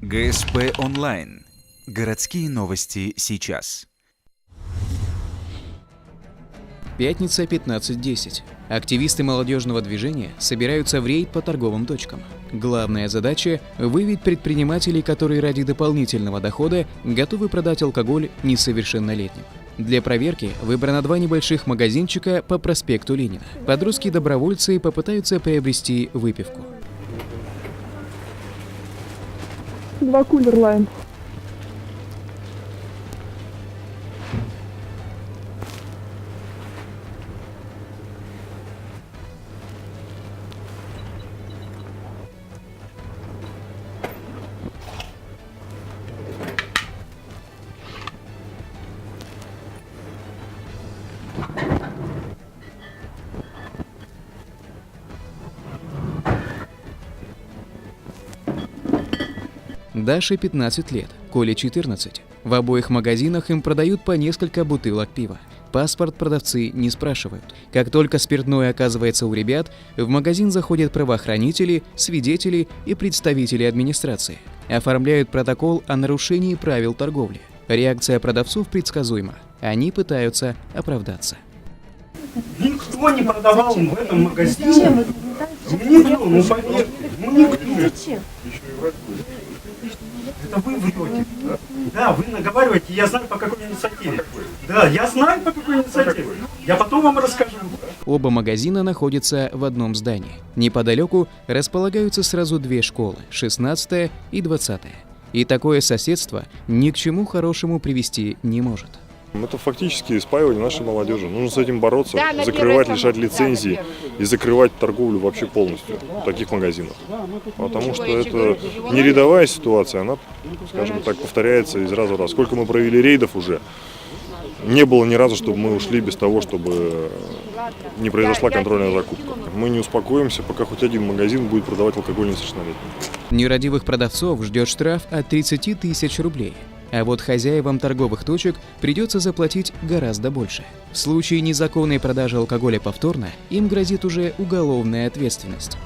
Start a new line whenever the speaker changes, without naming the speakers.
ГСП онлайн. Городские новости сейчас.
Пятница, 15:10. Активисты молодежного движения собираются в рейд по торговым точкам. Главная задача – выявить предпринимателей, которые ради дополнительного дохода готовы продать алкоголь несовершеннолетним. Для проверки выбрано 2 небольших магазинчика по проспекту Ленина. Подростки-добровольцы попытаются приобрести выпивку.
2 кулер лайм.
Даше 15 лет, Коле 14. В обоих магазинах им продают по несколько бутылок пива. Паспорт продавцы не спрашивают. Как только спиртное оказывается у ребят, в магазин заходят правоохранители, свидетели и представители администрации. Оформляют протокол о нарушении правил торговли. Реакция продавцов предсказуема. Они пытаются оправдаться.
Никто не продавал в этом магазине. Никто, ну поверьте, никто. Это вы врете. Да, вы наговариваете, я знаю по какой инициативе. Да, я знаю по какой инициативе. Я потом вам расскажу.
Оба магазина находятся в одном здании. Неподалеку располагаются сразу 2 школы – 16-я и 20-я. И такое соседство ни к чему хорошему привести не может.
Это фактически спаивание нашей молодежи. Нужно с этим бороться, закрывать, лишать лицензии и закрывать торговлю вообще полностью в таких магазинах. Потому что это не рядовая ситуация, она, скажем так, повторяется из раза в раз. Сколько мы провели рейдов уже, не было ни разу, чтобы мы ушли без того, чтобы не произошла контрольная закупка. Мы не успокоимся, пока хоть один магазин будет продавать алкоголь несовершеннолетним.
Нерадивых продавцов ждет штраф от 30 тысяч рублей. А вот хозяевам торговых точек придется заплатить гораздо больше. В случае незаконной продажи алкоголя повторно им грозит уже уголовная ответственность.